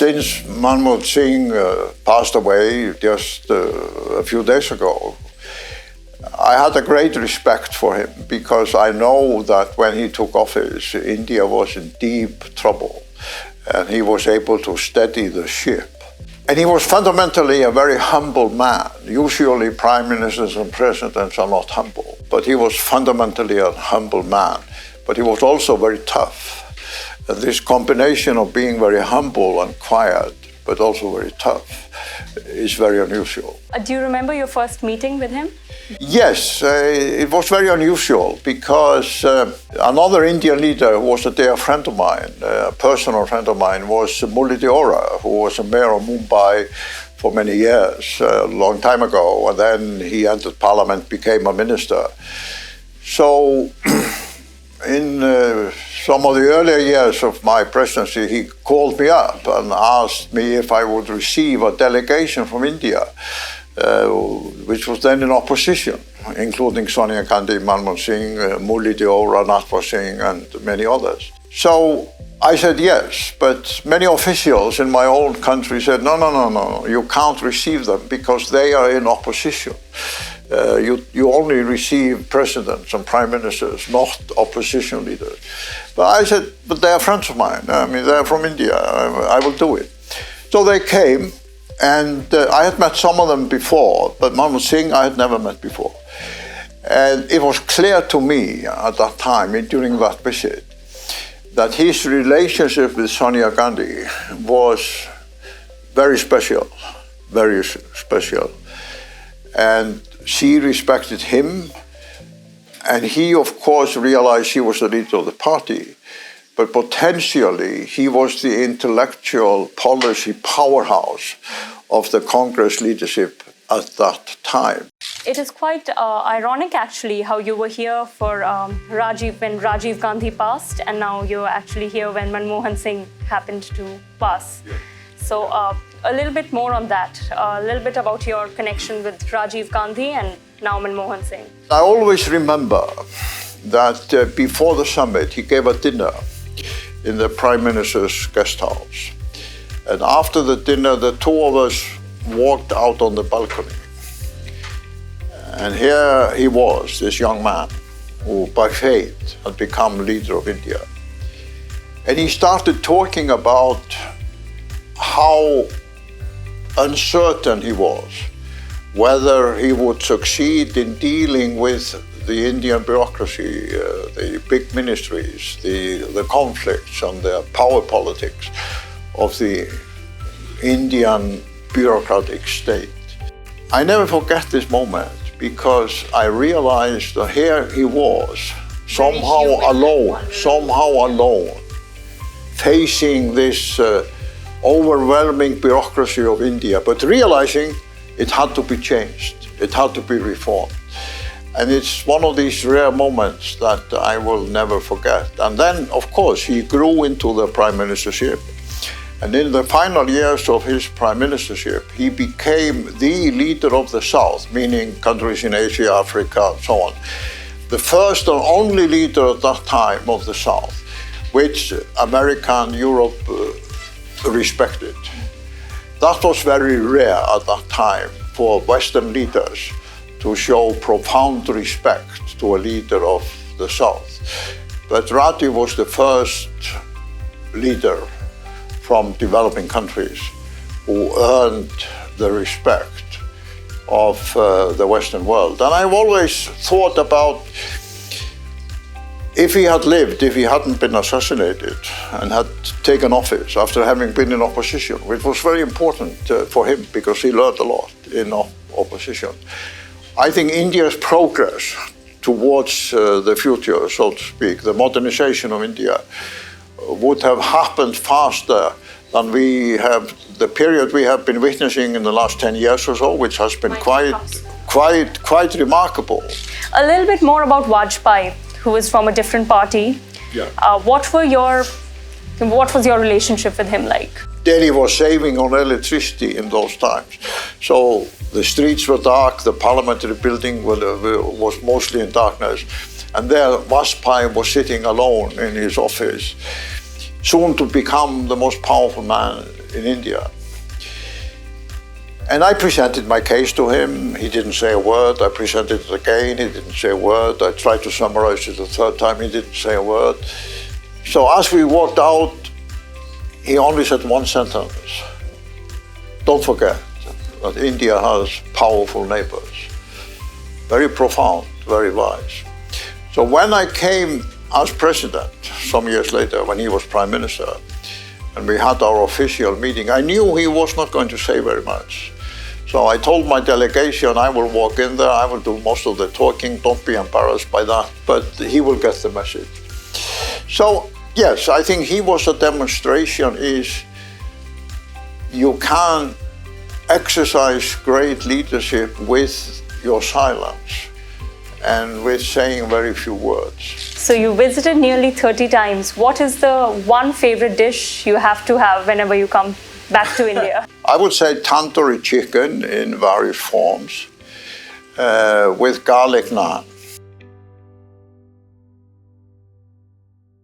Since Manmohan Singh passed away just a few days ago, I had a great respect for him because I know that when he took office, India was in deep trouble and he was able to steady the ship. And he was fundamentally a very humble man. Usually prime ministers and presidents are not humble, but he was fundamentally a humble man. But he was also very tough. And this combination of being very humble and quiet, but also very tough, is very unusual. Do you remember your first meeting with him? Yes, it was very unusual because another Indian leader who was a dear friend of mine, a personal friend of mine, was Murli Deora, who was a mayor of Mumbai for many years, a long time ago, and then he entered parliament, became a minister. So in some of the earlier years of my presidency, he called me up and asked me if I would receive a delegation from India, which was then in opposition, including Sonia Gandhi, Manmohan Singh, Murli Deora, Natwar Singh, and many others. So I said yes, but many officials in my own country said, no, you can't receive them because they are in opposition. You only receive presidents and prime ministers, not opposition leaders. But I said, but they are friends of mine. I mean, they're from India. I will do it. So they came, and I had met some of them before, but Manmohan Singh I had never met before. And it was clear to me at that time, during that visit, that his relationship with Sonia Gandhi was very special, very special. And she respected him, and he, of course, realized he was the leader of the party, but potentially he was the intellectual policy powerhouse of the Congress leadership at that time. It is quite ironic, actually, how you were here for when Rajiv Gandhi passed, and now you're actually here when Manmohan Singh happened to pass. Yeah. So a little bit more on that, a little bit about your connection with Rajiv Gandhi and now Manmohan Singh. I always remember that before the summit, he gave a dinner in the Prime Minister's guest house. And after the dinner, the two of us walked out on the balcony. And here he was, this young man, who by fate had become leader of India. And he started talking about how uncertain he was, whether he would succeed in dealing with the Indian bureaucracy, the big ministries, the conflicts and the power politics of the Indian bureaucratic state. I never forget this moment because I realized that here he was, somehow alone, facing this overwhelming bureaucracy of India, but realizing it had to be changed, it had to be reformed. And it's one of these rare moments that I will never forget. And then, of course, he grew into the prime ministership. And in the final years of his prime ministership, he became the leader of the South, meaning countries in Asia, Africa, and so on. The first and only leader at that time of the South, which America and Europe respected. That was very rare at that time for Western leaders to show profound respect to a leader of the South. But Rajiv was the first leader from developing countries who earned the respect of the Western world. And I've always thought about if he had lived, if he hadn't been assassinated and had taken office after having been in opposition, which was very important for him because he learned a lot in opposition. I think India's progress towards the future, so to speak, the modernization of India, would have happened faster than the period we have been witnessing in the last 10 years or so, which has been quite remarkable. A little bit more about Vajpayee, who is from a different party. Yeah. What was your relationship with him like? Delhi was saving on electricity in those times. So the streets were dark, the parliamentary building was mostly in darkness. And there Vajpayee was sitting alone in his office, soon to become the most powerful man in India. And I presented my case to him. He didn't say a word. I presented it again. He didn't say a word. I tried to summarize it the third time. He didn't say a word. So as we walked out, he only said one sentence. Don't forget that India has powerful neighbors. Very profound, very wise. So when I came as president, some years later, when he was prime minister, and we had our official meeting, I knew he was not going to say very much. So I told my delegation, I will walk in there, I will do most of the talking, don't be embarrassed by that, but he will get the message. So, yes, I think he was a demonstration is you can exercise great leadership with your silence and with saying very few words. So you visited nearly 30 times. What is the one favorite dish you have to have whenever you come back to India? I would say tandoori chicken in various forms with garlic naan.